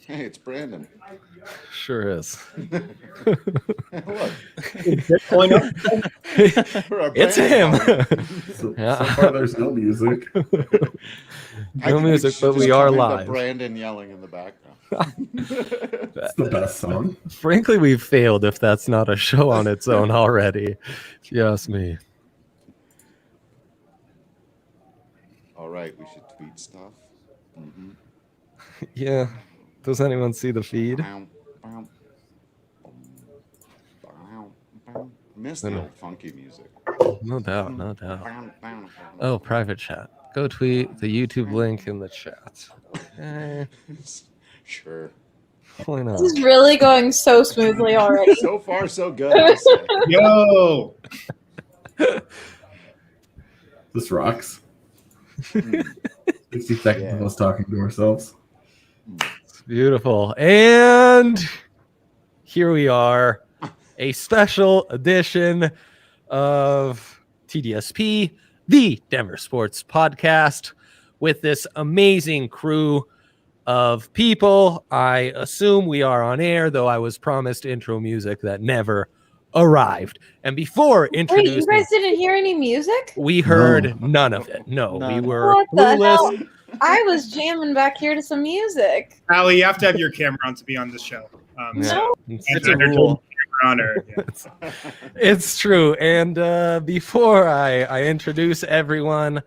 Hey, it's Brandon. Sure is. Look, It's him. So far, there's no music. No music, but we are live. Brandon yelling in the background. That's the best song. Frankly, we've failed if that's not a show on its own already. If you ask me. All right, we should tweet stuff. Mm-hmm. Yeah. Does anyone see the feed? Miss the old funky music. No doubt, no doubt. Oh, private chat. Go tweet the YouTube link in the chat. Sure. Why not? This is really going so smoothly already. So far, so good. Yo! This rocks. 60 seconds of us talking to ourselves. It's beautiful. And here we are. A special edition of TDSP, the Denver Sports Podcast, with this amazing crew of people. I assume we are on air, though I was promised intro music that never arrived. And before introducing... Wait, you guys didn't hear any music? We heard none of it. No, we were what the hell? clueless. I was jamming back here to some music. Allie, you have to have your camera on to be on this show. No. It's a rule. It's true. And before I introduce everyone,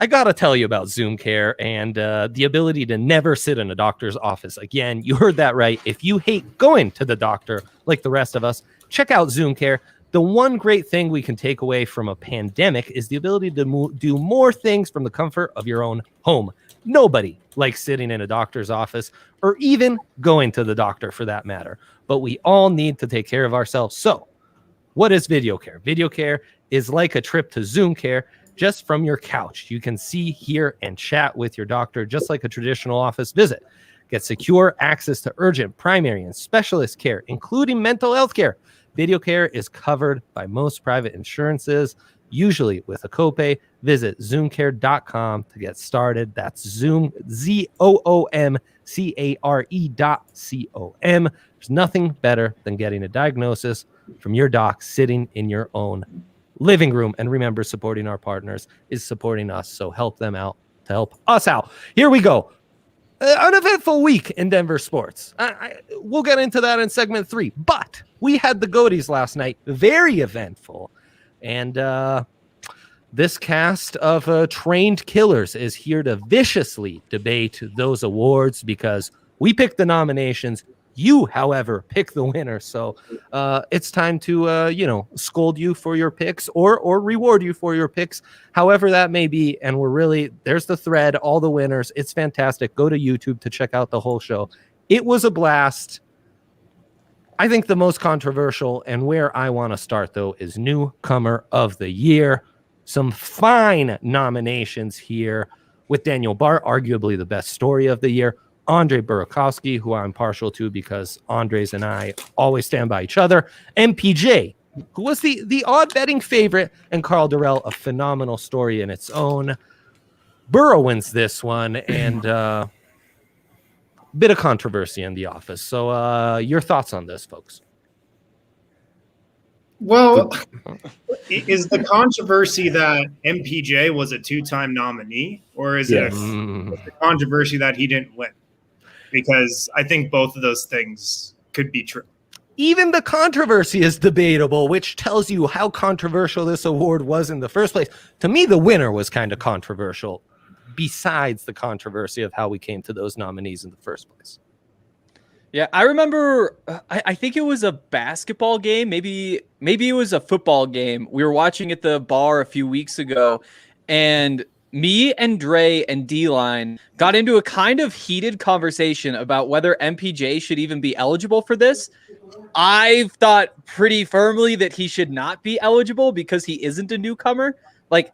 I got to tell you about Zoom Care and the ability to never sit in a doctor's office again. You heard that right. If you hate going to the doctor like the rest of us, check out Zoom Care. The one great thing we can take away from a pandemic is the ability to do more things from the comfort of your own home. Nobody likes sitting in a doctor's office or even going to the doctor for that matter. But we all need to take care of ourselves. So what is Video Care? Video Care is like a trip to Zoom Care just from your couch. You can see, hear, and chat with your doctor just like a traditional office visit. Get secure access to urgent, primary, and specialist care, including mental health care. Video Care is covered by most private insurances, usually with a copay. Visit zoomcare.com to get started. That's Zoom, ZOOMCARE.com. There's nothing better than getting a diagnosis from your doc sitting in your own living room. And remember, supporting our partners is supporting us. So help them out to help us out. Here we go. Uneventful week in Denver sports. We'll get into that in segment 3. But we had the Goaties last night. Very eventful. And this cast of trained killers is here to viciously debate those awards because we picked the nominations. You, however, pick the winner. So it's time to, scold you for your picks or reward you for your picks, however that may be. And there's the thread, all the winners. It's fantastic. Go to YouTube to check out the whole show. It was a blast. I think the most controversial and where I want to start, though, is Newcomer of the Year. Some fine nominations here with Daniel Bart, arguably the best story of the year. Andre Burakovsky, who I'm partial to because Andres and I always stand by each other. MPJ, who was the odd betting favorite, and Carl Durrell, a phenomenal story in its own. Burrow wins this one, and bit of controversy in the office. So your thoughts on this, folks? Well, is the controversy that MPJ was a 2-time nominee, or is it the controversy that he didn't win? Because I think both of those things could be true. Even the controversy is debatable, which tells you how controversial this award was in the first place. To me, the winner was kind of controversial, besides the controversy of how we came to those nominees in the first place. Yeah, I remember, I think it was a basketball game. Maybe it was a football game. We were watching at the bar a few weeks ago, and me and Dre and D-Line got into a kind of heated conversation about whether MPJ should even be eligible for this. I've thought pretty firmly that he should not be eligible because he isn't a newcomer. Like,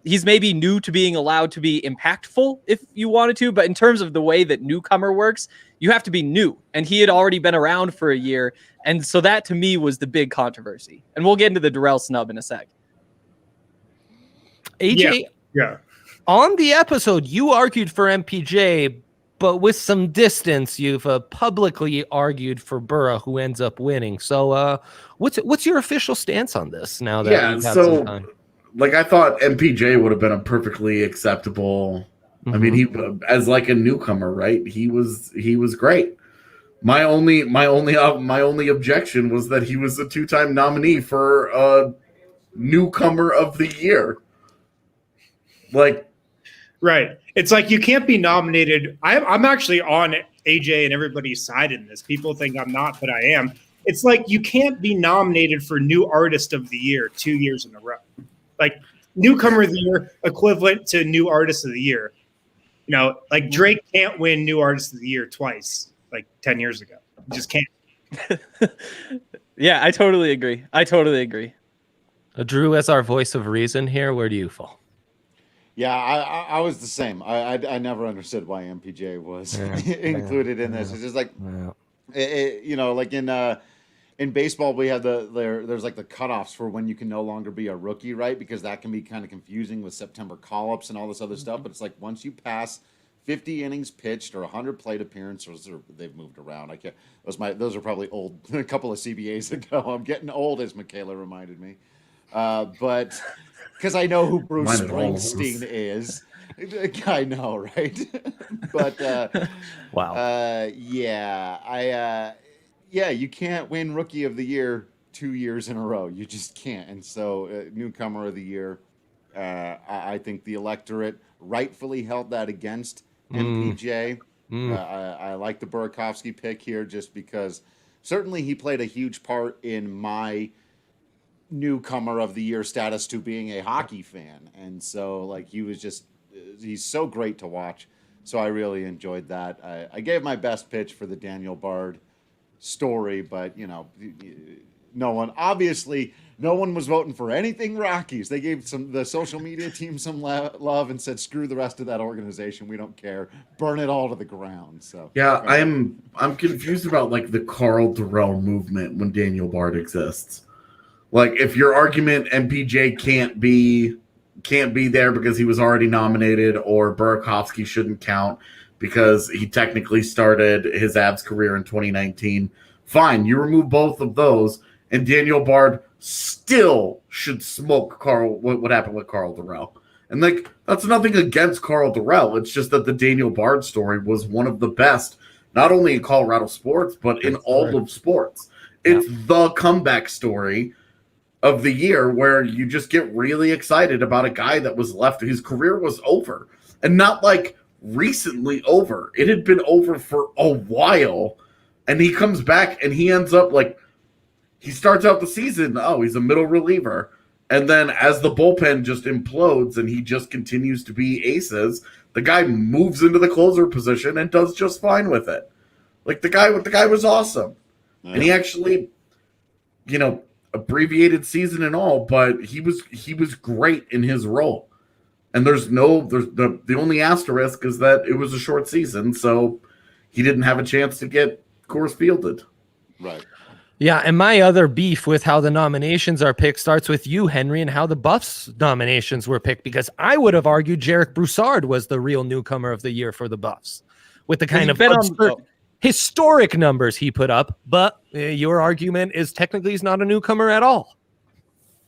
he's maybe new to being allowed to be impactful if you wanted to, but in terms of the way that Newcomer works, you have to be new, and he had already been around for a year, and so that to me was the big controversy. And we'll get into the Durrell snub in a sec. AJ, yeah. on the episode, you argued for MPJ, but with some distance, you've publicly argued for Burra, who ends up winning. So, what's your official stance on this now that you've had some time? Like, I thought MPJ would have been a perfectly acceptable. I mean, he as like a newcomer, right? He was great. My only objection was that he was a 2-time nominee for newcomer of the year. Like, right. It's like you can't be nominated. I'm actually on AJ and everybody's side in this. People think I'm not, but I am. It's like you can't be nominated for new artist of the year 2 years in a row. Like newcomer of the year equivalent to new artist of the year. You know, like Drake can't win new artist of the year twice, like 10 years ago. You just can't. Yeah, I totally agree. Drew, as our voice of reason here, where do you fall? Yeah, I was the same. I never understood why MPJ was included in this. It's just like, you know, like in baseball, we have there's like the cutoffs for when you can no longer be a rookie, right? Because that can be kind of confusing with September call-ups and all this other stuff. But it's like once you pass 50 innings pitched or 100 plate appearances, or they've moved around. I can't. Those are probably old. A couple of CBAs ago. I'm getting old, as Michaela reminded me. But because I know who Bruce Springsteen is. I know, right? But wow. Yeah, you can't win Rookie of the Year 2 years in a row. You just can't. And so, Newcomer of the Year, I think the electorate rightfully held that against MPJ. I like the Burakovsky pick here just because certainly he played a huge part in my Newcomer of the Year status to being a hockey fan. And so, like, he's so great to watch. So I really enjoyed that. I gave my best pitch for the Daniel Bard story, but you know, no one was voting for anything Rockies. They gave the social media team some love and said, screw the rest of that organization, we don't care, burn it all to the ground. So yeah, I'm confused about like the Carl Durrell movement when Daniel Bard exists. Like, if your argument MPJ can't be there because he was already nominated, or Burakovsky shouldn't count because he technically started his Avs career in 2019. Fine, you remove both of those, and Daniel Bard still should smoke what happened with Carl Durrell. And like, that's nothing against Carl Durrell. It's just that the Daniel Bard story was one of the best, not only in Colorado sports, but in all of sports. It's the comeback story of the year where you just get really excited about a guy that was left. His career was over, and not like recently over. It had been over for a while, and he comes back and he ends up like, he starts out the season, he's a middle reliever, and then as the bullpen just implodes and he just continues to be aces, the guy moves into the closer position and does just fine with it. Like, the guy was awesome. And he actually, you know, abbreviated season and all, but he was great in his role. And there's the only asterisk is that it was a short season, so he didn't have a chance to get Coors Fielded. Right. Yeah, and my other beef with how the nominations are picked starts with you, Henry, and how the Buffs nominations were picked, because I would have argued Jarek Broussard was the real Newcomer of the Year for the Buffs with the kind of historic numbers he put up. But your argument is technically he's not a newcomer at all.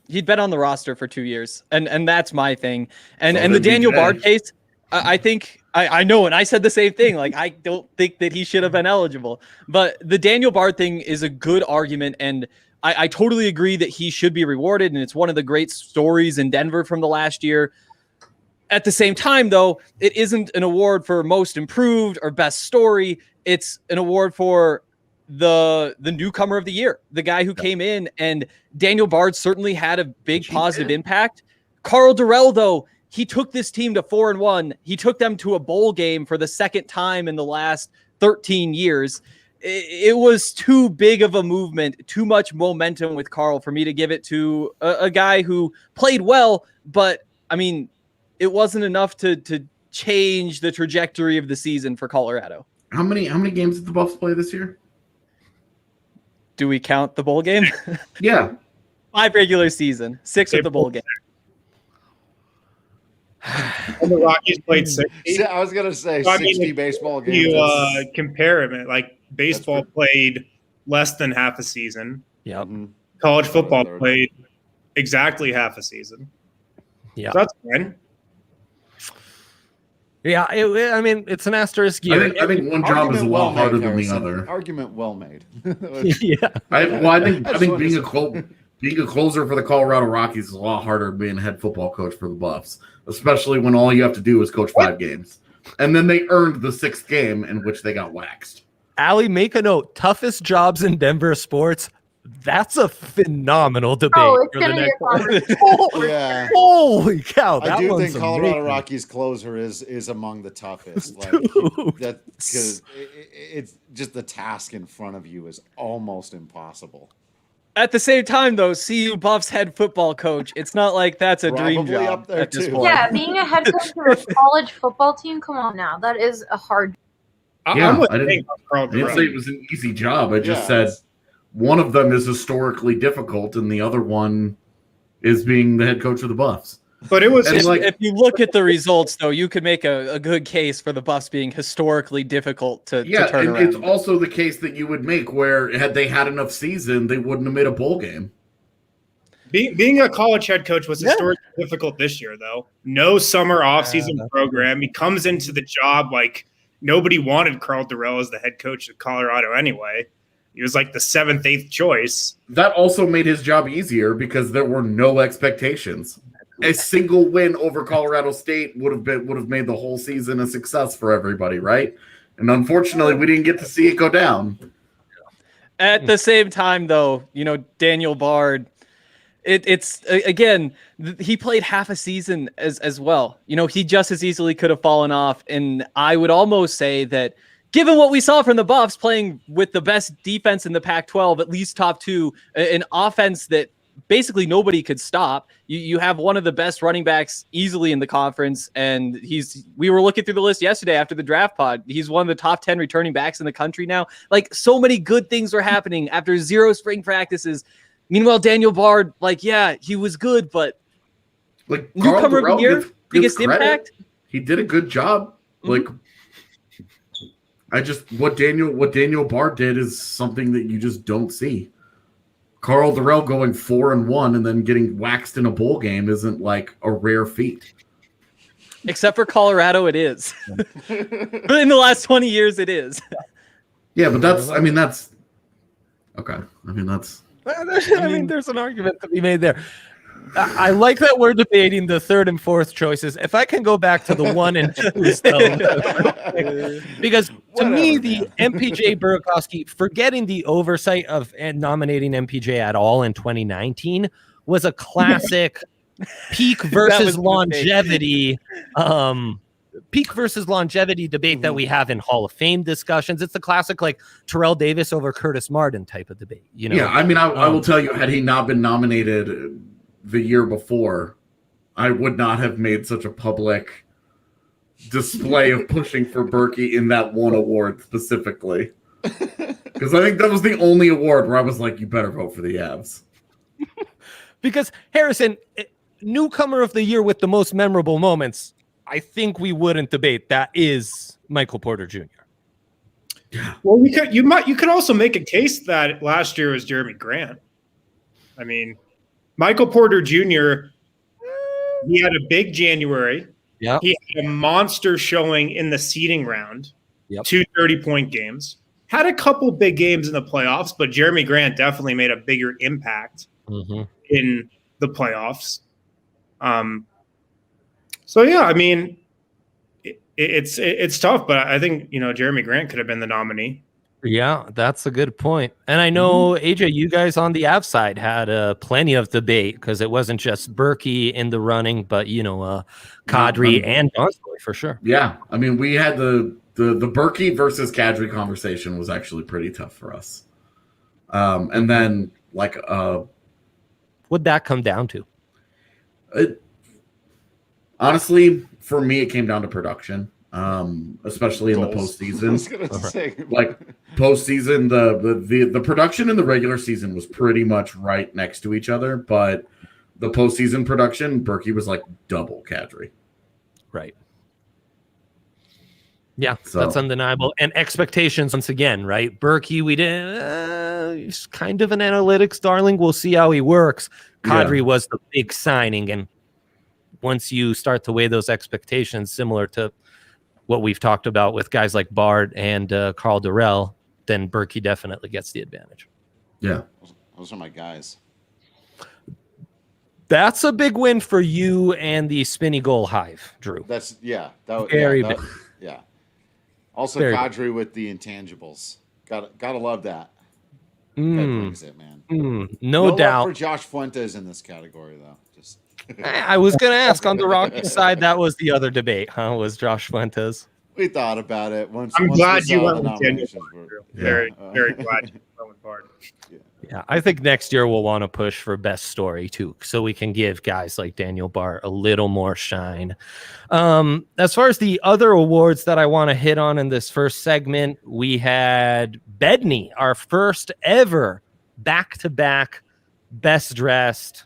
He'd been on the roster for 2 years, and that's my thing. And the Daniel Bard case, I think I know, and I said the same thing. Like, I don't think that he should have been eligible. But the Daniel Bard thing is a good argument, and I totally agree that he should be rewarded, and it's one of the great stories in Denver from the last year. At the same time, though, it isn't an award for most improved or best story. It's an award for the newcomer of the year, the guy who came in, and Daniel Bard certainly had a big positive impact. Carl Durrell, though, he took this team to 4-1. He took them to a bowl game for the second time in the last 13 years. It was too big of a movement, too much momentum with Carl for me to give it to a guy who played well, but I mean, it wasn't enough to change the trajectory of the season for Colorado. How many games did the Buffs play this year? Do we count the bowl game? Yeah. 5 regular season, 6 with the bowl game. And the Rockies played 60. I was gonna say So, I mean, 60 baseball games. You compare them, like baseball That's played less than half a season. Yep. Mhm. College football Third. played exactly half a season. Yeah. So that's fine. Yeah. I mean, it's an asterisk year. I think one job is a Argument lot well harder made, than the Harrison. other. Argument well made. Yeah. I think just being wanted being a closer for the Colorado Rockies is a lot harder than being a head football coach for the Buffs, especially when all you have to do is coach 5 games. And then they earned the 6th game in which they got waxed. Allie, make a note. Toughest jobs in Denver sports. That's a phenomenal debate. Oh, it's for the gonna be a next conversation. Yeah. Holy cow! That I do one's think Colorado amazing. Rockies closer is among the toughest. Like Dude. that, because it's just the task in front of you is almost impossible. At the same time, though, CU Buffs head football coach. It's not like that's a dream Probably job up there, at this too. point. Yeah, being a head coach of a college football team, come on now. That is a hard. Yeah, I'm with I didn't- Hank on Carl I didn't say Durrell. it was an easy job. I just Yeah, said it's- one of them is historically difficult, and the other one is being the head coach of the Buffs. But it was And If, like- if you look at the results, though, you could make a good case for the Buffs being historically difficult to Yeah, turn and around. it's also the case that you would make where had they had enough season, they wouldn't have made a bowl game. being a college head coach was Yeah. historically difficult this year, though. No summer offseason program. He comes into the job like nobody wanted Carl Durrell as the head coach of Colorado anyway. He was like the 7th, 8th choice. That also made his job easier because there were no expectations. A single win over Colorado State would have made the whole season a success for everybody, right? And unfortunately, we didn't get to see it go down. At the same time, though, Daniel Bard, it's again, he played half a season as well. He just as easily could have fallen off. And I would almost say that given what we saw from the Buffs playing with the best defense in the Pac-12, at least top 2, an offense that basically nobody could stop. You have one of the best running backs easily in the conference. And we were looking through the list yesterday after the draft pod. He's one of the top 10 returning backs in the country now. Like, so many good things were happening after 0 spring practices. Meanwhile, Daniel Bard, he was good, but Like Newcomer of the Durrell year, gets biggest credit. impact. He did a good job. Like what Daniel Bard did is something that you just don't see. Carl Durrell going 4-1 and then getting waxed in a bowl game isn't like a rare feat. Except for Colorado, it is. In the last 20 years, it is. Yeah, but that's okay. I mean, there's an argument to be made there. I like that we're debating the 3rd and 4th choices. If I can go back to the 1 and 2s, though, because to me, the MPJ Burakovsky, forgetting the oversight of nominating MPJ at all in 2019, was a classic peak versus longevity. Peak versus longevity debate that we have in Hall of Fame discussions. It's the classic like Terrell Davis over Curtis Martin type of debate. Yeah, I mean, I will tell you, had he not been nominated the year before, I would not have made such a public display of pushing for Berkey in that one award specifically. Because I think that was the only award where I was like, you better vote for the Avs. Because Harrison, newcomer of the year with the most memorable moments, I think we wouldn't debate. That is Michael Porter Jr. Well, you could also make a case that last year was Jeremy Grant. I mean, Michael Porter Jr., he had a big January. Yeah. He had a monster showing in the seeding round. Yep. 2 30-point games. Had a couple big games in the playoffs, but Jeremy Grant definitely made a bigger impact in the playoffs. So yeah, I mean, it's tough, but I think Jeremy Grant could have been the nominee. Yeah, that's a good point. And I know AJ, you guys on the Av side had plenty of debate because it wasn't just Berkey in the running, but Kadri and Donskoy for sure. Yeah, I mean, we had the Berkey versus Kadri conversation was actually pretty tough for us. And then what'd that come down to? Honestly, for me, it came down to production, especially in the postseason. Like postseason, the production in the regular season was pretty much right next to each other, but the postseason production, Berkey was like double Kadri. Right. Yeah, So- that's undeniable. And expectations, once again, right? Berkey, we didn't. He's kind of an analytics darling. We'll see how he works. Kadri was the big signing, and once you start to weigh those expectations, similar to what we've talked about with guys like Bard and Carl Durrell, then Berkey definitely gets the advantage. Yeah. Those are my guys. That's a big win for you and the Spinny Goal Hive, Drew. That's Very big. big. Yeah. Also, Very Kadri with the intangibles. Gotta love that. That Mm, brings it, man. no love doubt. for Josh Fuentes in this category, though. Just I was going to ask on the Rocky side, that was the other debate, huh? Was Josh Fuentes. we thought about it once. I'm once glad we you saw went the with Daniel nominations were- Barr. Yeah. Very, very glad you went with Bard. Yeah, I think next year we'll want to push for best story too, so we can give guys like Daniel Barr a little more shine. As far as the other awards that I want to hit on in this first segment, we had Bedney, our first ever back-to-back best dressed.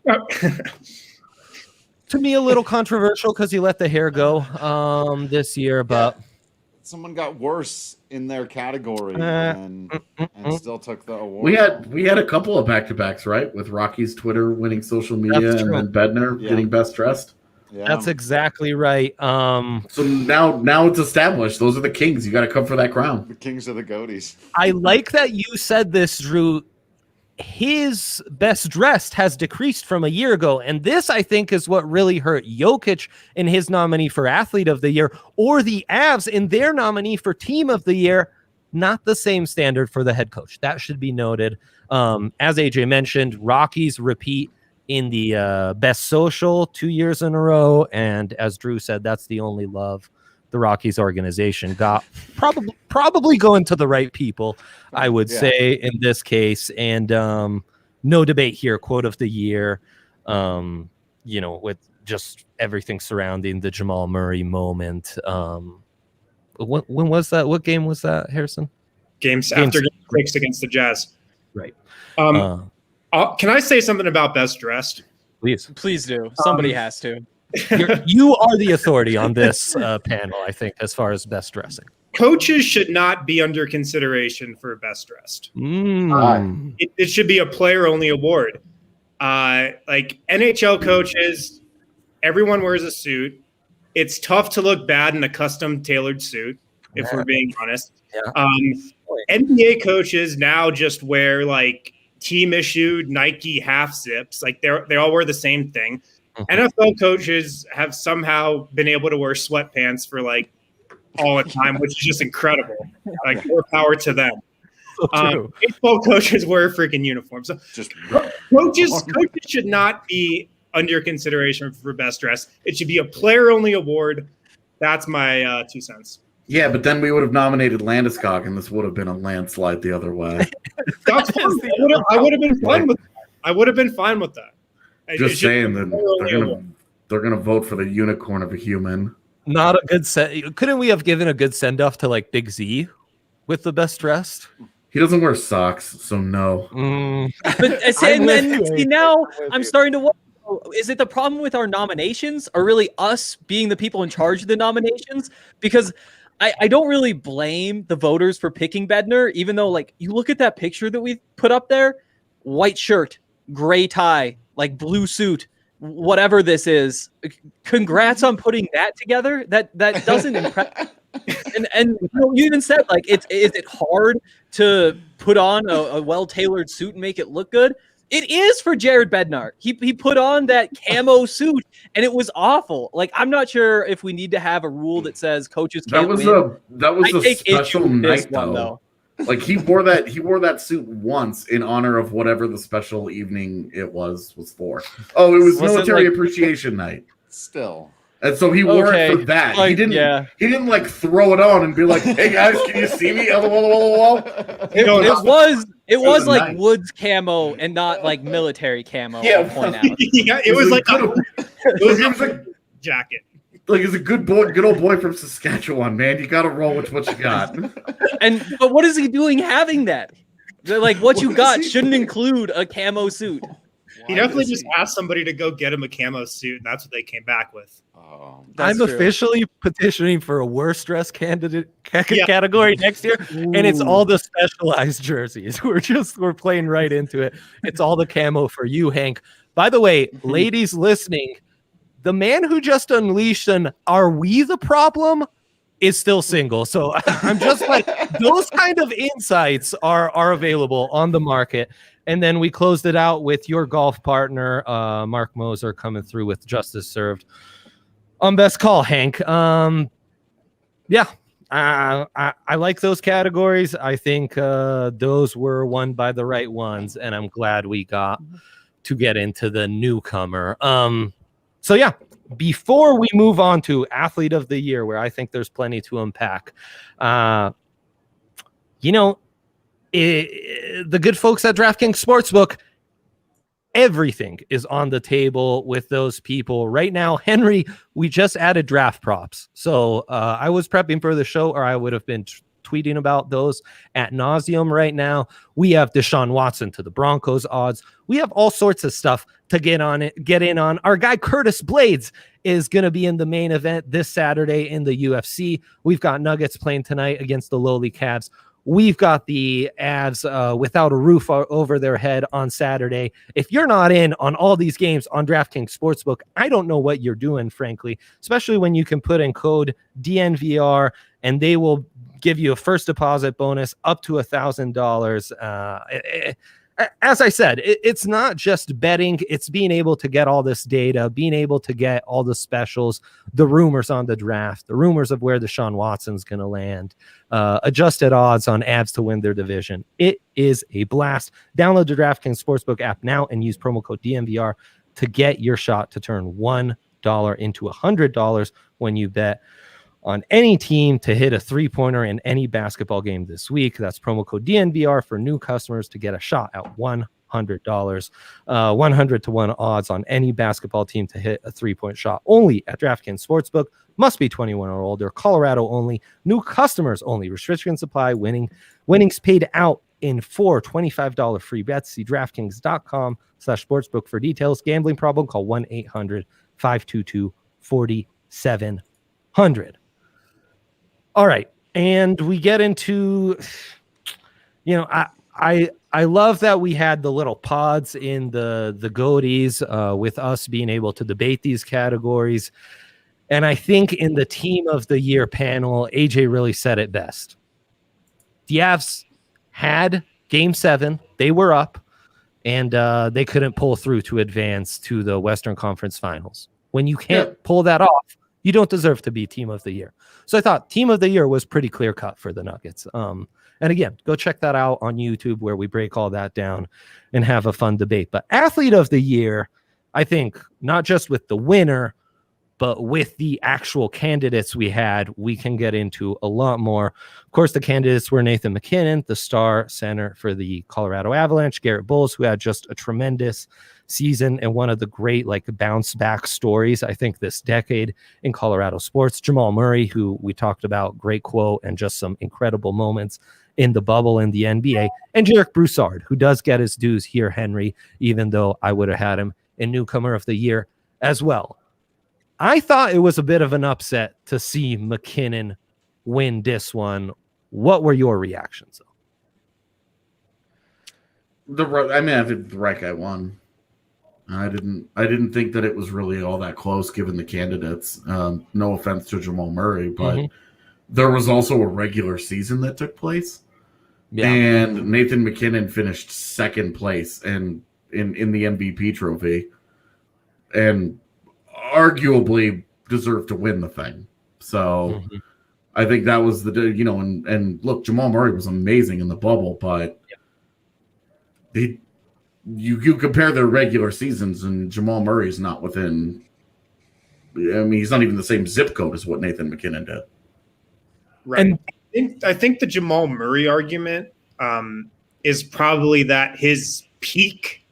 To me, a little controversial because he let the hair go this year, but Someone got worse in their category and still took the award. We had a couple of back-to-backs, right? With Rocky's Twitter winning social media That's and true. then Bednar Yeah. getting best dressed. Yeah. that's exactly right. So now it's established. Those are the kings. You got to come for that crown. the kings of the Goaties. I like that you said this, Drew. His best dressed has decreased from a year ago. And this, I think, is what really hurt Jokic in his nominee for Athlete of the Year, or the Avs in their nominee for Team of the Year. Not the same standard for the head coach. That should be noted. As AJ mentioned, Rockies repeat in the best social 2 years in a row. And as Drew said, that's the only love the Rockies organization got. Probably going to the right people, I would Yeah. say in this case. And no debate here. Quote of the year, with just everything surrounding the Jamal Murray moment. When was that? What game was that, Harrison? Games Game after six. Game 6 against the Jazz. Right. Can I say something about best dressed? Please. Please do. Somebody has to. You are the authority on this panel, I think, as far as best dressing. Coaches should not be under consideration for best dressed. It should be a player only award. Like NHL coaches, everyone wears a suit. It's tough to look bad in a custom tailored suit, if we're being honest. Yeah. NBA coaches now just wear like team issued Nike half zips. Like they all wear the same thing. NFL coaches have somehow been able to wear sweatpants for like all the time, which is just incredible. Like more power to them. Baseball coaches wear freaking uniforms. So Just coaches should not be under consideration for best dress. It should be a player only award. That's my 2 cents. Yeah, but then we would have nominated Landeskog, and this would have been a landslide the other way. That's fine. I would have been fine with that. I would have been fine with that. Just saying that they're gonna vote for the unicorn of a human. Not a good set. Couldn't we have given a good send off to like Big Z with the best dressed? He doesn't wear socks, so no. But see, now I'm starting to wonder, is it the problem with our nominations, or really us being the people in charge of the nominations? Because I don't really blame the voters for picking Bednar, even though, like, you look at that picture that we put up there, white shirt, gray tie, like blue suit, whatever this is. Congrats on putting that together. That doesn't impress. And you even said, like, is it hard to put on a well-tailored suit and make it look good? It is for Jared Bednar. He put on that camo suit and it was awful. Like, I'm not sure if we need to have a rule that says coaches can't win. That was I a take issue special with this night one, though. Like he wore that suit once in honor of whatever the special evening it was for. Oh, it was military appreciation night. still. And so he wore it for that. Like, he didn't like throw it on and be like, "Hey guys, can you see me?" It was was like nice. Woods camo and not like military camo. Yeah, I'll point out. Yeah, it was like a jacket. Like he's a good old boy from Saskatchewan, man. You got to roll with what you got. But what is he doing having that? Like, what you got shouldn't include a camo suit. He definitely just asked somebody to go get him a camo suit, and that's what they came back with. Oh, I'm true. officially petitioning for a worst dress candidate category next year, and it's all the specialized jerseys. We're playing right into it. It's all the camo for you, Hank. By the way, ladies listening, the man who just unleashed an "Are we the problem?" is still single. So I'm just like, those kind of insights are available on the market. And then we closed it out with your golf partner, Mark Moser, coming through with Justice Served on Best Call, Hank. Yeah, I like those categories. I think those were won by the right ones, and I'm glad we got to get into the newcomer. So yeah, before we move on to Athlete of the Year, where I think there's plenty to unpack, the good folks at DraftKings Sportsbook, everything is on the table with those people right now. Henry, we just added draft props. So I was prepping for the show, or I would have been tweeting about those ad nauseum right now. We have Deshaun Watson to the Broncos odds. We have all sorts of stuff to get in on. Our guy Curtis Blades is going to be in the main event this Saturday in the UFC. We've got Nuggets playing tonight against the lowly Cavs. We've got the Avs without a roof over their head on Saturday. If you're not in on all these games on DraftKings Sportsbook, I don't know what you're doing, frankly, especially when you can put in code DNVR and they will give you a first deposit bonus up to $1,000. As I said, it's not just betting. It's being able to get all this data, being able to get all the specials, the rumors on the draft, the rumors of where Deshaun Watson's going to land, adjusted odds on Avs to win their division. It is a blast. Download the DraftKings Sportsbook app now and use promo code DNVR to get your shot to turn $1 into $100 when you bet on any team to hit a three-pointer in any basketball game this week. That's promo code DNVR for new customers to get a shot at $100. 100-1 odds on any basketball team to hit a three-point shot only at DraftKings Sportsbook. Must be 21 or older. Colorado only. New customers only. Restrictions apply. Winnings paid out in 4 $25 free bets. See DraftKings.com/sportsbook for details. Gambling problem? Call 1-800-522-4700. All right, and we get into, I love that we had the little pods in the Goaties with us being able to debate these categories. And I think in the Team of the Year panel, AJ really said it best. The Avs had Game 7. They were up, and they couldn't pull through to advance to the Western Conference Finals. When you can't pull that off, you don't deserve to be Team of the Year. So I thought Team of the Year was pretty clear cut for the Nuggets. And again, go check that out on YouTube where we break all that down and have a fun debate. But Athlete of the Year, I think, not just with the winner, but with the actual candidates we had, we can get into a lot more. Of course, the candidates were Nathan MacKinnon, the star center for the Colorado Avalanche, Garrett Bowles, who had just a tremendous season and one of the great bounce back stories, I think, this decade in Colorado sports. Jamal Murray, who we talked about, great quote and just some incredible moments in the bubble in the NBA, and Jarek Broussard, who does get his dues here, Henry, even though I would have had him in Newcomer of the Year as well. I thought it was a bit of an upset to see McKinnon win this one. What were your reactions, though? I think the right guy won. I didn't think that it was really all that close given the candidates. No offense to Jamal Murray, but there was also a regular season that took place. Yeah. And Nathan MacKinnon finished second place in the MVP trophy and arguably deserved to win the thing. So I think that was and look, Jamal Murray was amazing in the bubble, but you compare their regular seasons, and Jamal Murray's not within. He's not even the same zip code as what Nathan MacKinnon did. Right. And I think the Jamal Murray argument is probably that his peak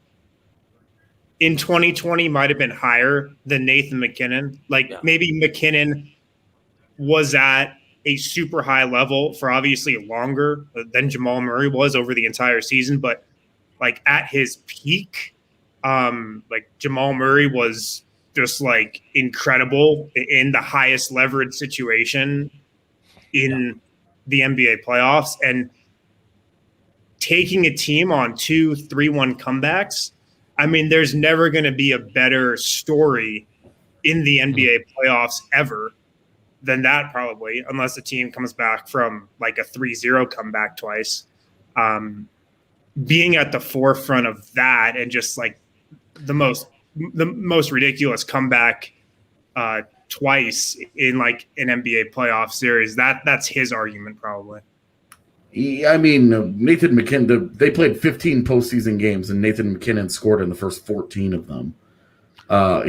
in 2020 might have been higher than Nathan MacKinnon. Maybe MacKinnon was at a super high level for obviously longer than Jamal Murray was over the entire season, but at his peak, Like Jamal Murray was just like incredible in the highest leverage situation in the NBA playoffs, and taking a team on 2-3-1 comebacks. I mean, there's never going to be a better story in the NBA playoffs ever than that, probably, unless the team comes back from like a 3-0 comeback twice. Being at the forefront of that and just like the most ridiculous comeback twice in like an NBA playoff series, that's his argument probably. I mean, Nathan McKinnon, they played 15 postseason games, and Nathan McKinnon scored in the first 14 of them.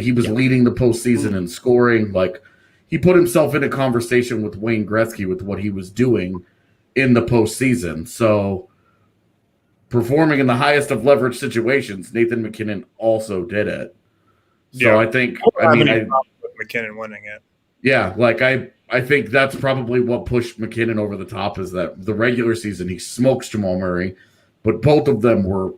He was leading the postseason in scoring. Like, he put himself in a conversation with Wayne Gretzky with what he was doing in the postseason. So, performing in the highest of leverage situations, Nathan McKinnon also did it. So, I think, McKinnon winning it. Yeah, like I think that's probably what pushed McKinnon over the top, is that the regular season he smokes Jamal Murray, but both of them were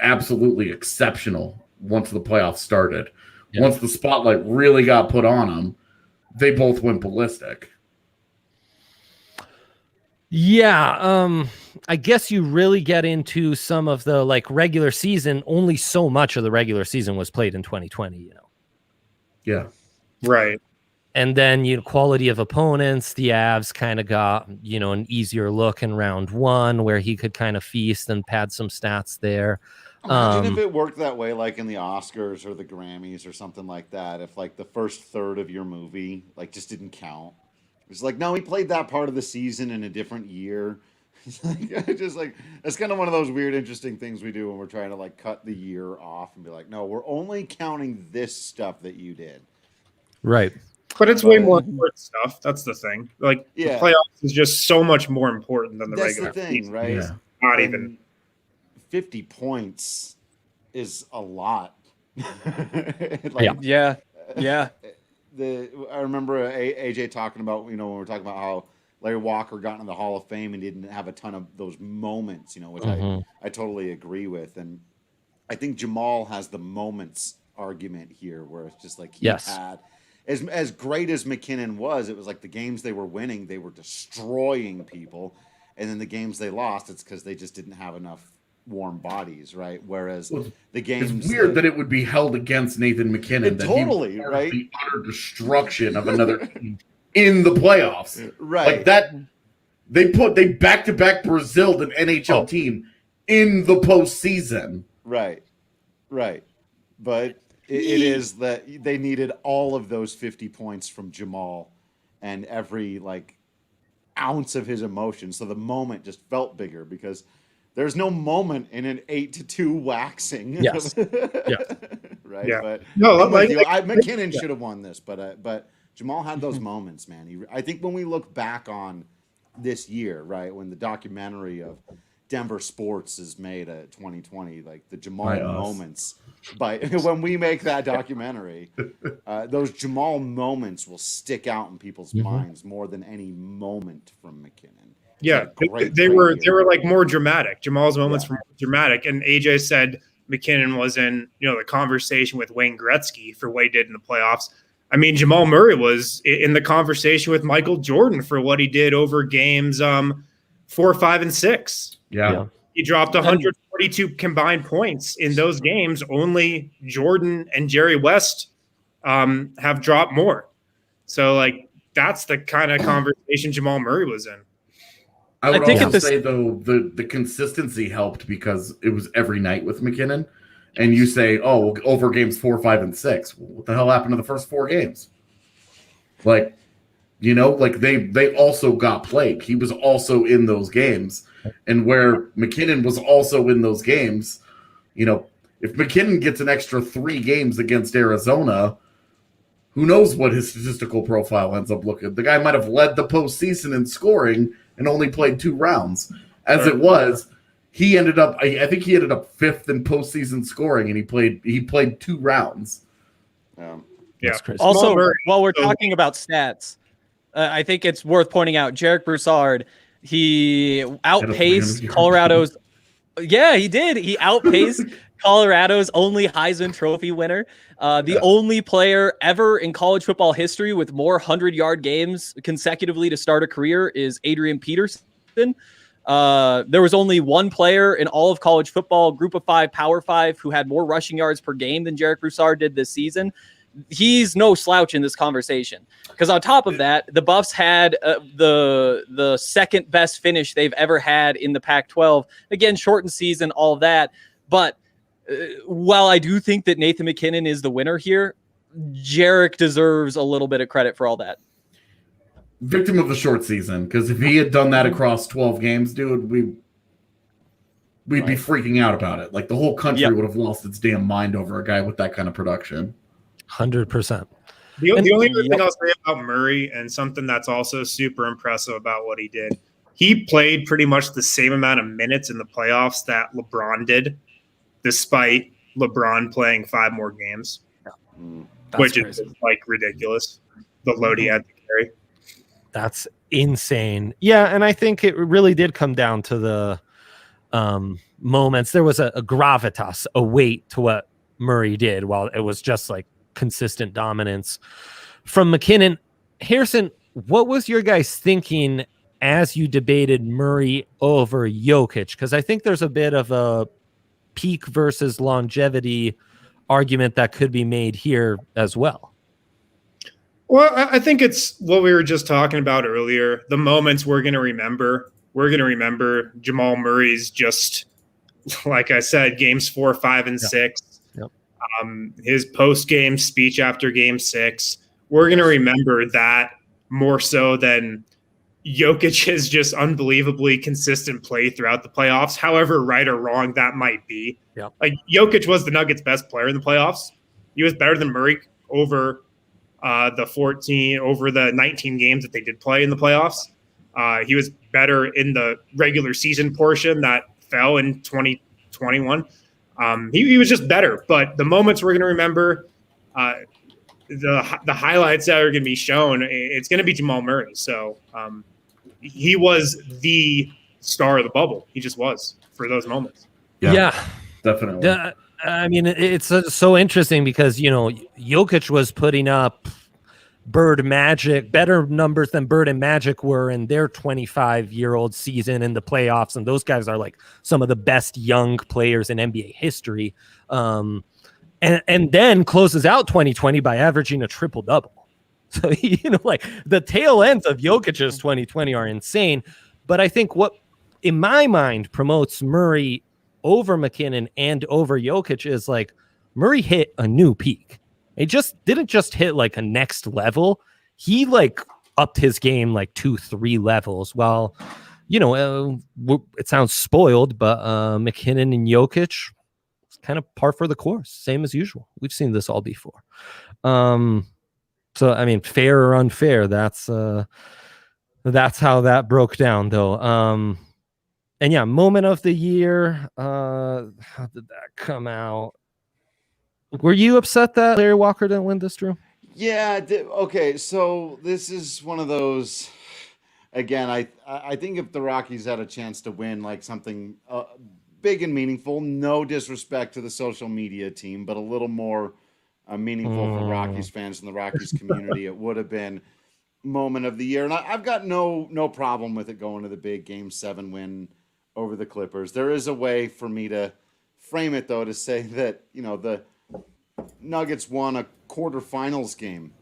absolutely exceptional once the playoffs started. Yeah. Once the spotlight really got put on them, they both went ballistic. Yeah, I guess you really get into some of the like regular season. Only so much of the regular season was played in 2020, you know. Yeah. Right. And then, you know, quality of opponents, the Avs kind of got, you know, an easier look in round one where he could kind of feast and pad some stats there. Imagine if it worked that way, like in the Oscars or the Grammys or something like that. If like the first third of your movie like just didn't count. It's like, no, he played that part of the season in a different year. It's like, just like, it's kind of one of those weird, interesting things we do when we're trying to like cut the year off and be like, no, we're only counting this stuff that you did. Right. But it's way more important stuff. That's the thing. Like, the playoffs is just so much more important than the regular season. That's the thing, right? Yeah. Not even 50 points is a lot. Yeah. I remember AJ talking about, you know, when we were talking about how Larry Walker got into the Hall of Fame and didn't have a ton of those moments, you know, which I totally agree with. And I think Jamal has the moments argument here, where it's just like he had. As great as McKinnon was, it was like the games they were winning, they were destroying people. And then the games they lost, it's because they just didn't have enough warm bodies, right? Whereas the games... It's weird that it would be held against Nathan McKinnon. Totally, right? The utter destruction of another team in the playoffs. Right. Like that, they back-to-back Braziled an NHL team in the postseason. Right. But... It is that they needed all of those 50 points from Jamal and every like ounce of his emotion. So the moment just felt bigger because there's no moment in an 8-2 waxing. Yes. Right. Yeah. But no, McKinnon should have won this, but Jamal had those moments, man. I think when we look back on this year, right, when the documentary of Denver sports is made at 2020, like the Jamal moments. But when we make that documentary, those Jamal moments will stick out in people's minds more than any moment from McKinnon. Yeah, they were like more dramatic. Jamal's moments were more dramatic, and AJ said McKinnon was in, you know, the conversation with Wayne Gretzky for what he did in the playoffs. I mean, Jamal Murray was in the conversation with Michael Jordan for what he did over games 4, 5, and 6. Yeah. He dropped 142 combined points in those games. Only Jordan and Jerry West have dropped more. So, like, that's the kind of conversation Jamal Murray was in. I would also say, though, the consistency helped because it was every night with McKinnon. And you say, oh, over games 4, 5, and 6. What the hell happened to the first 4 games? Like, you know, like they also got played. He was also in those games. And where McKinnon was also in those games, you know, if McKinnon gets an extra 3 games against Arizona, who knows what his statistical profile ends up looking. The guy might have led the postseason in scoring and only played 2 rounds. As it was, he ended up, I think he ended up 5th in postseason scoring, and he played 2 rounds. Yeah. Also, while we're talking about stats, I think it's worth pointing out Jarek Broussard. He outpaced Colorado's Yeah, he did. He outpaced Colorado's only Heisman Trophy winner. The only player ever in college football history with more 100-yard games consecutively to start a career is Adrian Peterson. There was only one player in all of college football, Group of Five, Power Five, who had more rushing yards per game than Jarek Broussard did this season. He's no slouch in this conversation, because on top of that, the Buffs had the second best finish they've ever had in the Pac-12. Again, shortened season, all of that. But while I do think that Nathan McKinnon is the winner here, Jarek deserves a little bit of credit for all that. Victim of the short season, because if he had done that across 12 games, dude, we'd be freaking out about it. Like, the whole country would have lost its damn mind over a guy with that kind of production. 100%. The only other thing I'll say about Murray, and something that's also super impressive about what he did, he played pretty much the same amount of minutes in the playoffs that LeBron did, despite LeBron playing 5 more games, which is like ridiculous. The load he had to carry. That's insane. Yeah, and I think it really did come down to the moments. There was a gravitas, a weight to what Murray did, while it was just like consistent dominance from McKinnon. Harrison, what was your guys thinking as you debated Murray over Jokic? Because I think there's a bit of a peak versus longevity argument that could be made here as well. Well, I think it's what we were just talking about earlier. The moments we're going to remember. We're going to remember Jamal Murray's, just like I said, games 4, 5, and 6. His post-game speech after game 6. We're going to remember that more so than Jokic's just unbelievably consistent play throughout the playoffs, however right or wrong that might be. Like, Jokic was the Nuggets' best player in the playoffs. He was better than Murray over the 19 games that they did play in the playoffs. He was better in the regular season portion that fell in 2021. He was just better. But the moments we're going to remember, the highlights that are going to be shown, it's going to be Jamal Murray. So he was the star of the bubble. He just was for those moments. Yeah, definitely. I mean, it's so interesting because, Jokic was putting up Bird Magic, better numbers than Bird and Magic were in their 25-year-old season in the playoffs. And those guys are like some of the best young players in NBA history. And then closes out 2020 by averaging a triple-double. So, like, the tail ends of Jokic's 2020 are insane. But I think what, in my mind, promotes Murray over McKinnon and over Jokic is like Murray hit a new peak. He didn't just hit like a next level. He like upped his game like 2-3 levels. While, it sounds spoiled, but McKinnon and Jokic, it's kind of par for the course, same as usual. We've seen this all before. So I mean, fair or unfair, that's how that broke down, though. And yeah, moment of the year. How did that come out? Were you upset that Larry Walker didn't win this, Drew? Yeah. Okay. So this is one of those. Again, I think if the Rockies had a chance to win like something big and meaningful, no disrespect to the social media team, but a little more meaningful for Rockies fans and the Rockies community, it would have been moment of the year. And I've got no problem with it going to the big Game 7 win over the Clippers. There is a way for me to frame it, though, to say that, the Nuggets won a quarterfinals game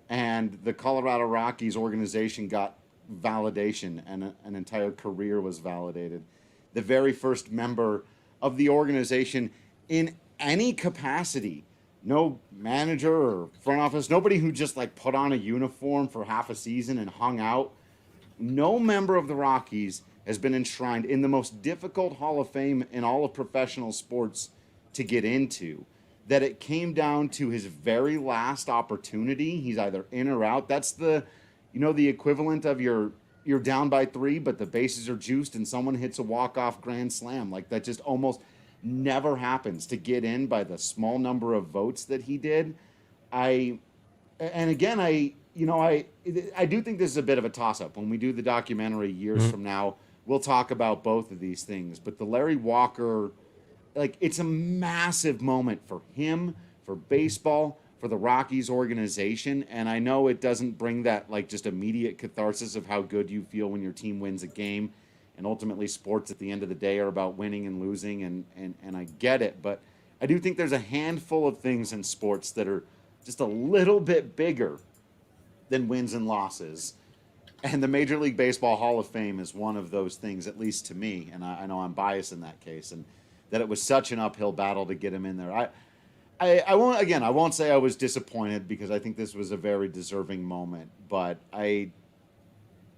and the Colorado Rockies organization got validation and an entire career was validated. The very first member of the organization in any capacity, no manager or front office, nobody who just like put on a uniform for half a season and hung out. No member of the Rockies has been enshrined in the most difficult Hall of Fame in all of professional sports to get into, that it came down to his very last opportunity. He's either in or out. That's the equivalent of you're down by 3, but the bases are juiced and someone hits a walk-off grand slam. Like, that just almost never happens to get in by the small number of votes that he did. I do think this is a bit of a toss-up. When we do the documentary years from now, we'll talk about both of these things. But the Larry Walker, like, it's a massive moment for him, for baseball, for the Rockies organization. And I know it doesn't bring that, like, just immediate catharsis of how good you feel when your team wins a game. And ultimately, sports at the end of the day are about winning and losing, and I get it. But I do think there's a handful of things in sports that are just a little bit bigger than wins and losses. And the Major League Baseball Hall of Fame is one of those things, at least to me. And I know I'm biased in that case, and that it was such an uphill battle to get him in there. I won't say I was disappointed, because I think this was a very deserving moment. But I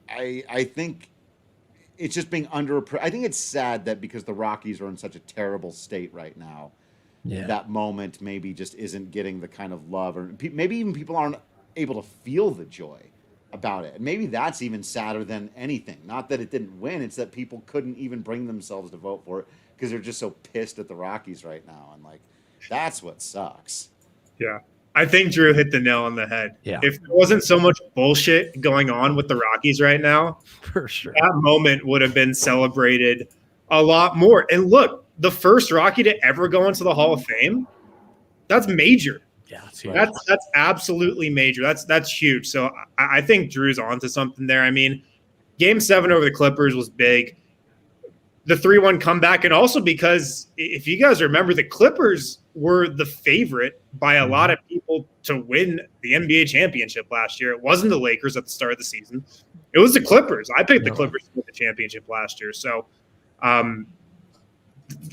think it's just being I think it's sad that because the Rockies are in such a terrible state right now, that moment maybe just isn't getting the kind of love, or maybe even people aren't able to feel the joy about it. And maybe that's even sadder than anything. Not that it didn't win, it's that people couldn't even bring themselves to vote for it because they're just so pissed at the Rockies right now. And, like, that's what sucks. Yeah. I think Drew hit the nail on the head. Yeah. If there wasn't so much bullshit going on with the Rockies right now, For sure. that moment would have been celebrated a lot more. And look, the first Rocky to ever go into the Hall of Fame, that's major. Yeah, it's huge. That's absolutely major. That's huge. So I think Drew's onto something there. I mean, Game 7 over the Clippers was big. The 3-1 comeback, and also because if you guys remember, the Clippers were the favorite by a lot of people to win the NBA championship last year. It wasn't the Lakers at the start of the season. It was the Clippers. I picked the Clippers to win the championship last year. So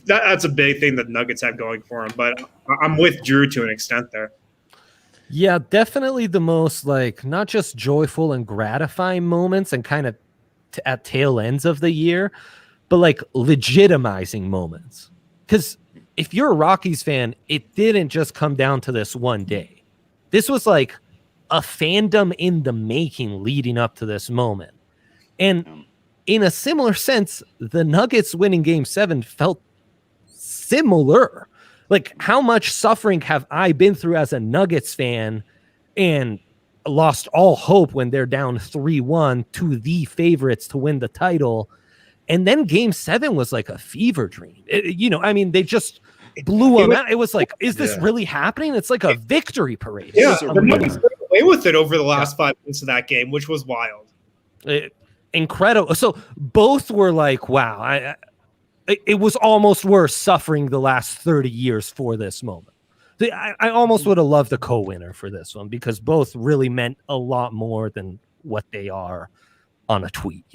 that's a big thing that Nuggets have going for them. But I'm with Drew to an extent there. Yeah, definitely the most, like, not just joyful and gratifying moments and kind of at tail ends of the year, but like legitimizing moments. Because if you're a Rockies fan, it didn't just come down to this one day. This was like a fandom in the making leading up to this moment. And in a similar sense, the Nuggets winning Game 7 felt similar. Like, how much suffering have I been through as a Nuggets fan and lost all hope when they're down 3-1 to the favorites to win the title? And then Game 7 was like a fever dream. They just blew them out. It was like, is this really happening? It's like a victory parade. Yeah, the Nuggets got away with it over the last 5 minutes of that game, which was wild. Incredible. So both were like, wow, it was almost worth suffering the last 30 years for this moment. I almost would have loved a co-winner for this one, because both really meant a lot more than what they are on a tweet,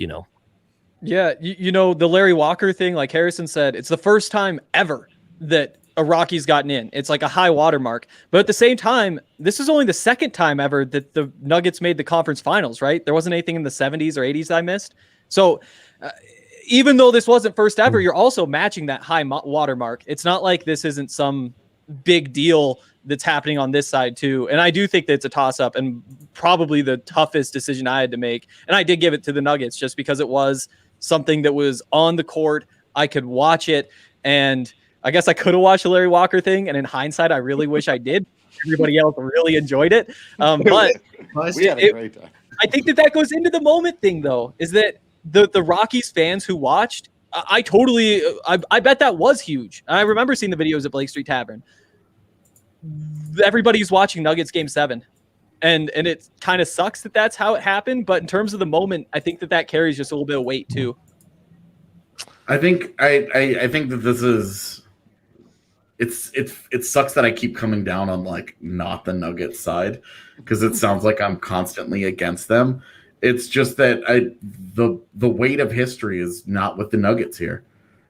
Yeah, the Larry Walker thing, like Harrison said, it's the first time ever that a Rocky's gotten in. It's like a high watermark. But at the same time, this is only the second time ever that the Nuggets made the conference finals, right? There wasn't anything in the 70s or 80s I missed. So even though this wasn't first ever, you're also matching that high watermark. It's not like this isn't some big deal that's happening on this side too. And I do think that it's a toss-up and probably the toughest decision I had to make. And I did give it to the Nuggets just because it was something that was on the court. I could watch it, and I guess I could have watched the Larry Walker thing, and in hindsight, I really wish I did. Everybody else really enjoyed it. But we had a great time. I think that goes into the moment thing, though, is that the Rockies fans who watched, I bet that was huge. I remember seeing the videos at Blake Street Tavern. Everybody's watching Nuggets Game 7. And it kind of sucks that that's how it happened. But in terms of the moment, I think that carries just a little bit of weight, too. I think that this is it sucks that I keep coming down on, like, not the Nuggets side, because it sounds like I'm constantly against them. It's just that the weight of history is not with the Nuggets here.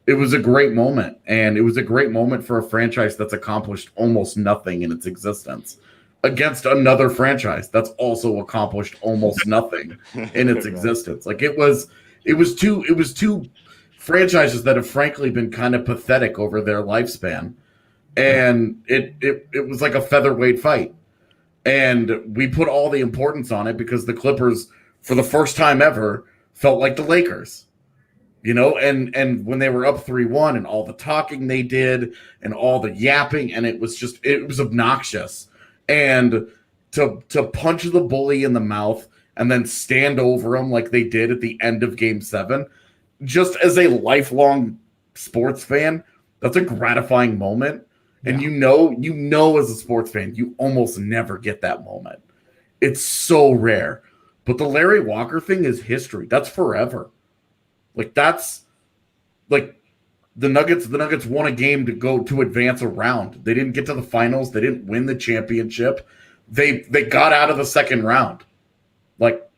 It was a great moment, and it was a great moment for a franchise that's accomplished almost nothing in its existence against another franchise that's also accomplished almost nothing in its existence. Like, it was two franchises that have frankly been kind of pathetic over their lifespan. And it was like a featherweight fight. And we put all the importance on it because the Clippers, for the first time ever, felt like the Lakers. And when they were up 3-1 and all the talking they did and all the yapping, and it was obnoxious. And to punch the bully in the mouth and then stand over him like they did at the end of Game 7, just as a lifelong sports fan, that's a gratifying moment. And you know, as a sports fan, you almost never get that moment. It's so rare. But the Larry Walker thing is history. That's forever. Like, that's like the Nuggets won a game to advance a round. They didn't get to the finals. They didn't win the championship. They got out of the second round. Like,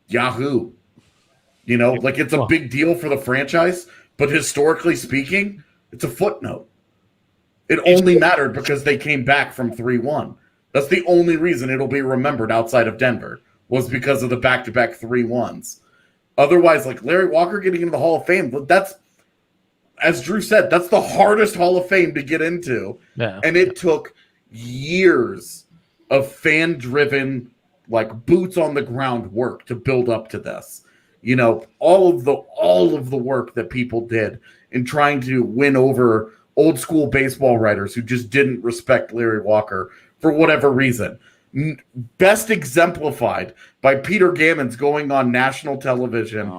Yahoo. You know, like, it's a big deal for the franchise, but historically speaking, it's a footnote. It only mattered because they came back from 3-1. That's the only reason it'll be remembered outside of Denver, was because of the back-to-back 3-1s. Otherwise, like, Larry Walker getting into the Hall of Fame, that's, as Drew said, that's the hardest Hall of Fame to get into. Yeah. And it took years of fan-driven, like, boots-on-the-ground work to build up to this. You know, all of the work that people did in trying to win over old school baseball writers who just didn't respect Larry Walker for whatever reason. Best exemplified by Peter Gammons going on national television,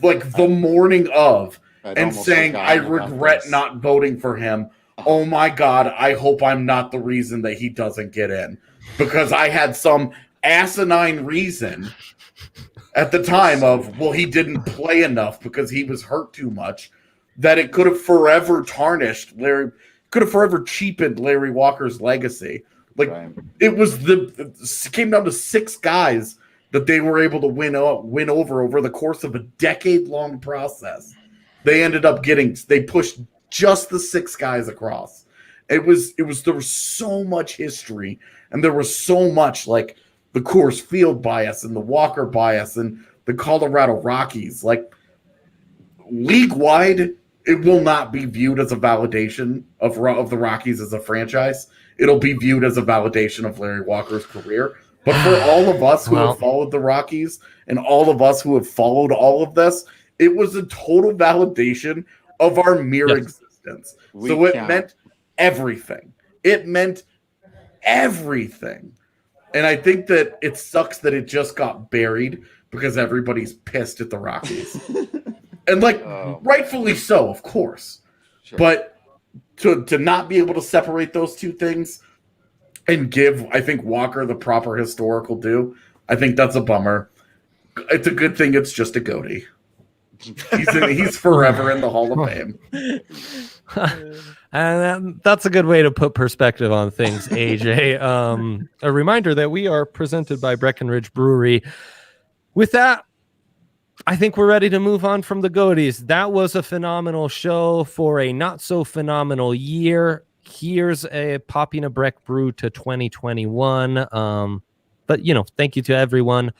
like the morning of, and saying, "I regret not voting for him. Oh my God, I hope I'm not the reason that he doesn't get in, because I had some asinine reason at the time of, well, he didn't play enough because he was hurt too much, that it could have forever tarnished Larry, could have forever cheapened Larry Walker's legacy." Like, it came down to 6 guys that they were able to win over the course of a decade-long process. They ended up they pushed just the 6 guys across. There was so much history, and there was so much, like, the Coors Field bias and the Walker bias and the Colorado Rockies. Like, league-wide, it will not be viewed as a validation of the Rockies as a franchise. It'll be viewed as a validation of Larry Walker's career. But for all of us who have followed the Rockies and all of us who have followed all of this, it was a total validation of our mere existence. So it meant everything. It meant everything. And I think that it sucks that it just got buried because everybody's pissed at the Rockies. And, like, rightfully so, of course. Sure. But to not be able to separate those two things and give, I think, Walker the proper historical due, I think that's a bummer. It's a good thing it's just a goatee. He's forever in the Hall of Fame. And that's a good way to put perspective on things, AJ. A reminder that we are presented by Breckenridge Brewery. With that, I think we're ready to move on from the Goaties. That was a phenomenal show for a not so phenomenal year. Here's a popping a Breck brew to 2021. But, you know, thank you to everyone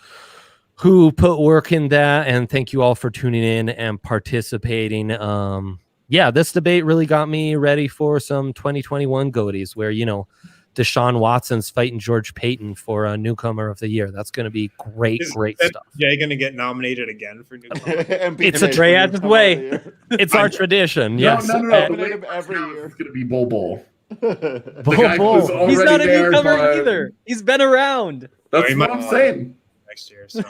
who put work in that, and thank you all for tuning in and participating. Yeah, this debate really got me ready for some 2021 Goaties, where, you know, Deshaun Watson's fighting George Payton for a Newcomer of the Year. That's going to be great stuff. Jay going to get nominated again for Newcomer? It's a Dreyad's way. It's our tradition. Yes. No. Every year it's going to be Bull. Bull. He's not a newcomer either. He's been around. That's what I'm saying. Next year. So.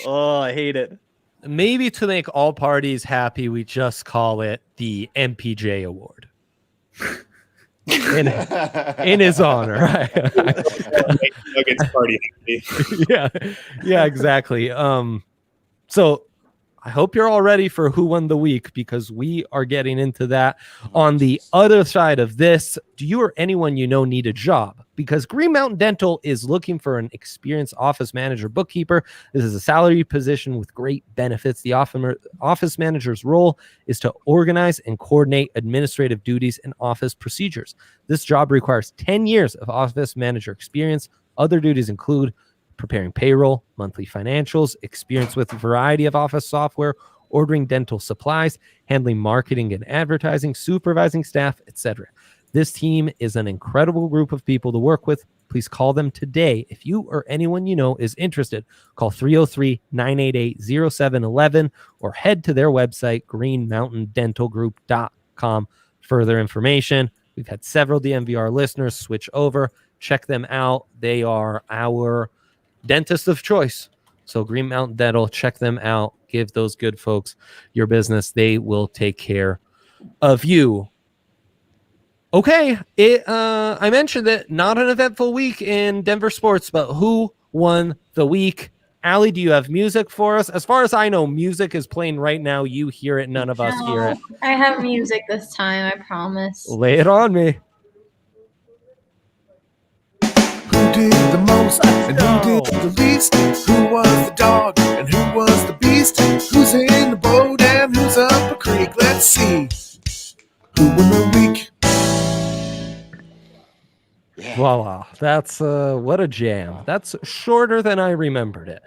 Oh, I hate it. Maybe to make all parties happy, we just call it the MPJ Award. In his honor, right? Nuggets party. yeah, exactly. So I hope you're all ready for Who Won the Week, because we are getting into that. On the other side of this, do you or anyone you know need a job? Because Green Mountain Dental is looking for an experienced office manager bookkeeper. This is a salary position with great benefits. The office manager's role is to organize and coordinate administrative duties and office procedures. This job requires 10 years of office manager experience. Other duties include preparing payroll, monthly financials, experience with a variety of office software, ordering dental supplies, handling marketing and advertising, supervising staff, etc. This team is an incredible group of people to work with. Please call them today. If you or anyone you know is interested, call 303-988-0711 or head to their website, greenmountaindentalgroup.com. Further information. We've had several DNVR listeners switch over. Check them out. They are our dentist of choice. So Green Mountain Dental, check them out. Give those good folks your business. They will take care of you. Okay, I mentioned it, not an eventful week in Denver sports, but who won the week? Allie, do you have music for us? As far as I know, music is playing right now. You hear it, none of us hear it. I have music this time, I promise. Lay it on me. Who did the most and who did the least? Who was the dog and who was the beast? Who's in the boat and who's up a creek? Let's see. Who won the week? Voila. That's what a jam. That's shorter than I remembered it.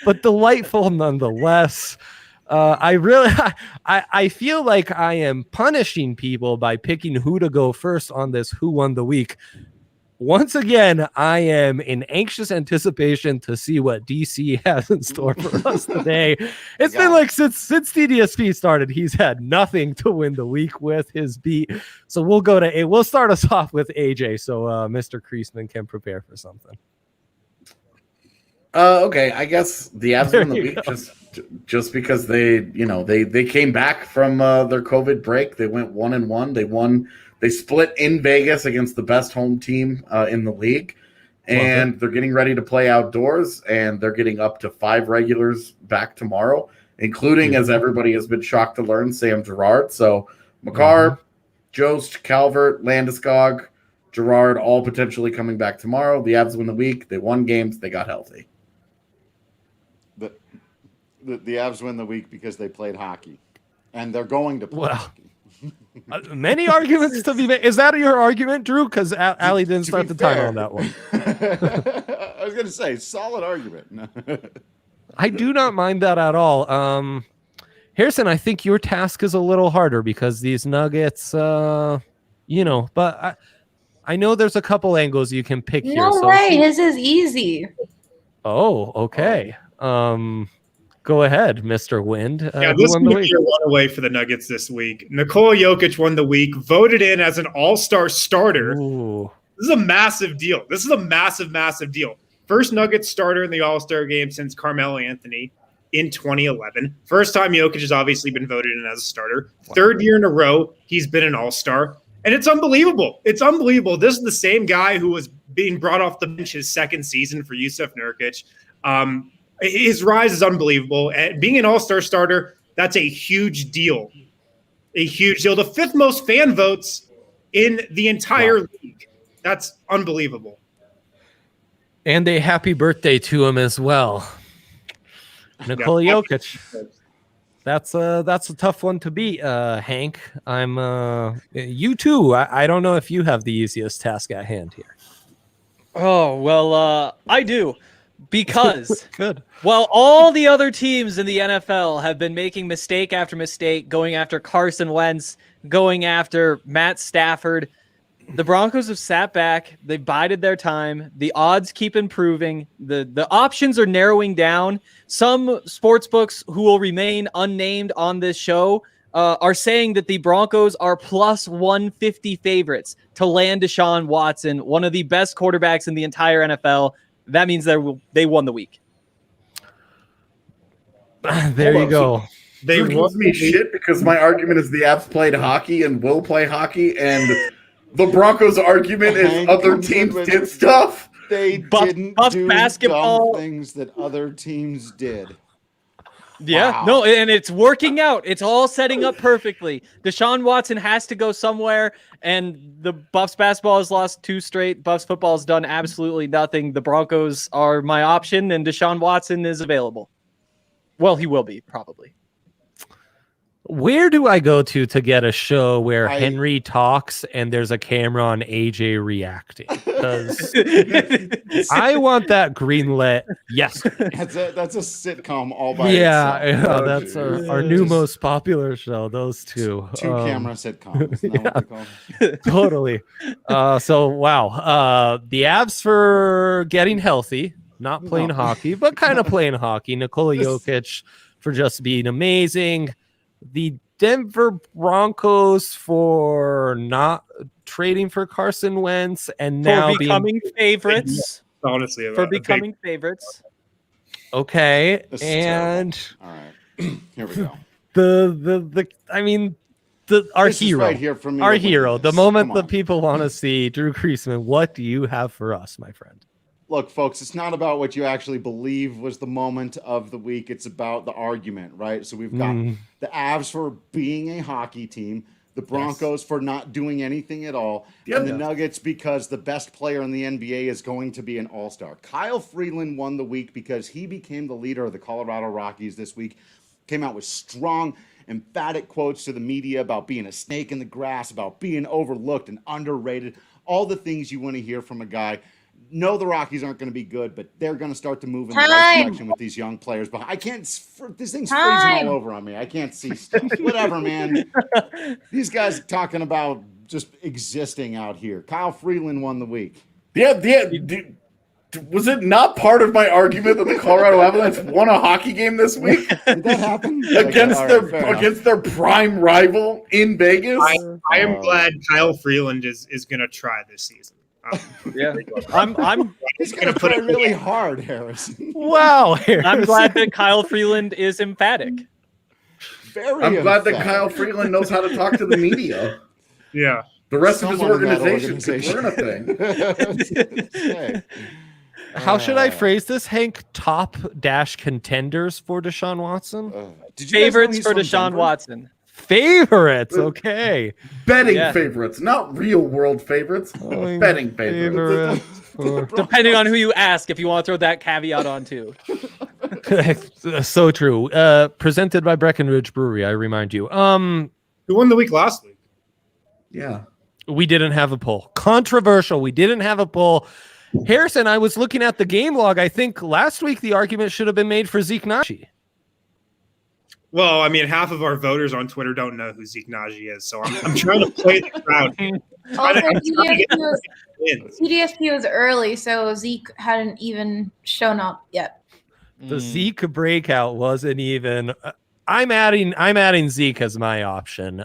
But delightful nonetheless. I feel like I am punishing people by picking who to go first on this Who Won the Week. Once again, I am in anxious anticipation to see what DC has in store for us today. It's been like since DDSP started, he's had nothing to win the week with his beat. So we'll start us off with AJ, so Mr. Kreisman can prepare for something. Okay, I guess the Avs won the week just because they came back from their COVID break. They went 1-1. They split in Vegas against the best home team in the league, and they're getting ready to play outdoors, and they're getting up to 5 regulars back tomorrow, including, as everybody has been shocked to learn, Sam Girard. So Makar, Jost, Calvert, Landeskog, Girard, all potentially coming back tomorrow. The Avs win the week. They won games. They got healthy. The Avs win the week because they played hockey, and they're going to play hockey. Many arguments to be made. Is that your argument, Drew? Because Allie didn't start the timer on that one. I was going to say, solid argument. I do not mind that at all. Harrison, I think your task is a little harder because these Nuggets, but I know there's a couple angles you can pick here. No way, his is easy. Oh, okay. Go ahead, Mr. Wind. This is going to be a runaway for the Nuggets this week. Nikola Jokic won the week, voted in as an all-star starter. Ooh. This is a massive deal. This is a massive, massive deal. First Nuggets starter in the all-star game since Carmelo Anthony in 2011. First time Jokic has obviously been voted in as a starter. Wow. Third year in a row, he's been an all-star. And it's unbelievable. It's unbelievable. This is the same guy who was being brought off the bench his second season for Jusuf Nurkic. His rise is unbelievable. And being an all-star starter, that's a huge deal. A huge deal. The 5th most fan votes in the entire league. That's unbelievable. And a happy birthday to him as well. Nikola Jokic. That's a tough one to beat, Hank. You too. I don't know if you have the easiest task at hand here. Oh, well, I do. Because good. While all the other teams in the NFL have been making mistake after mistake, going after Carson Wentz, going after Matt Stafford, the Broncos have sat back. They've bided their time. The odds keep improving. The options are narrowing down. Some sports books who will remain unnamed on this show are saying that the Broncos are plus 150 favorites to land Deshaun Watson, one of the best quarterbacks in the entire NFL. That means they won the week. There you go. They gives me shit because my argument is the Avs played hockey and will play hockey, and the Broncos' argument is other teams did stuff. They didn't do basketball dumb things that other teams did. Yeah, wow. No, and it's working out. It's all setting up perfectly. Deshaun Watson has to go somewhere, and the Buffs basketball has lost 2 straight. Buffs football has done absolutely nothing. The Broncos are my option, and Deshaun Watson is available. Well, he will be, probably. Where do I go to get a show where Henry talks and there's a camera on AJ reacting? Because I want that greenlit. Yes, that's a sitcom all by itself. Yeah, that's our new most popular show. Those two camera sitcoms. Isn't that what they're called? Totally. So wow, the Avs for getting healthy, not playing hockey, but kind of playing hockey. Nikola Jokic for just being amazing. The Denver Broncos for not trading for Carson Wentz and now becoming favorites. Honestly, for becoming favorites. Okay, This is and terrible. All right, here we go. Our This is hero, right here for me our to win hero, the this. moment Come the on. people want to see. Drew Creasman, what do you have for us, my friend? Look, folks, it's not about what you actually believe was the moment of the week. It's about the argument, right? So we've got the Avs for being a hockey team, the Broncos for not doing anything at all, and the Nuggets because the best player in the NBA is going to be an all-star. Kyle Freeland won the week because he became the leader of the Colorado Rockies this week, came out with strong, emphatic quotes to the media about being a snake in the grass, about being overlooked and underrated, all the things you want to hear from a guy. No, the Rockies aren't going to be good, but they're going to start to move in the right direction with these young players. But I can't. This thing's freezing all over on me. I can't see stuff. Whatever, man. These guys are talking about just existing out here. Kyle Freeland won the week. Yeah. Was it not part of my argument that the Colorado Avalanche won a hockey game this week Did that happen? against their prime rival in Vegas? I am glad Kyle Freeland is going to try this season. Yeah, I'm He's going to put it really hard, Harrison. Wow, I'm glad that Kyle Freeland is emphatic. Very. I'm glad that emphatic. Kyle Freeland knows how to talk to the media. Yeah. The rest of his Someone in that organization could learn a thing. Hey. How should I phrase this, Hank? Top dash contenders for Deshaun Watson? Did you guys know Favorites he's for from Deshaun Denver? Watson. Favorites, okay. Betting Yeah. favorites, not real world favorites. Betting favorites. Depending on who you ask, if you want to throw that caveat on too. So true. Presented by Breckenridge Brewery, I remind you. Who won the week last week? Yeah. We didn't have a poll. Controversial. We didn't have a poll. Harrison, I was looking at the game log. I think last week the argument should have been made for Zeke Naji. Well, I mean, half of our voters on Twitter don't know who Zeke Naji is, so I'm trying to play the crowd. Also, Wins. CDSP was early, so Zeke hadn't even shown up yet. The Zeke breakout wasn't even. I'm adding Zeke as my option.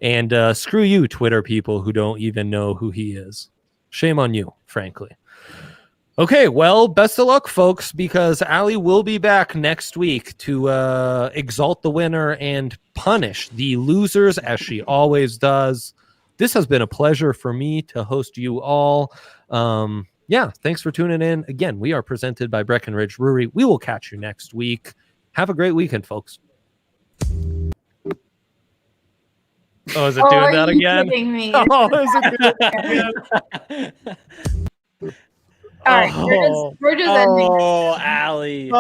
And screw you, Twitter people who don't even know who he is. Shame on you, frankly. Okay, well, best of luck, folks, because Allie will be back next week to exalt the winner and punish the losers, as she always does. This has been a pleasure for me to host you all. Yeah, thanks for tuning in. Again, we are presented by Breckenridge Brewery. We will catch you next week. Have a great weekend, folks. Oh, is it doing that again? Kidding me? Oh, is it doing that again? All right, we're just ending. Oh, Allie.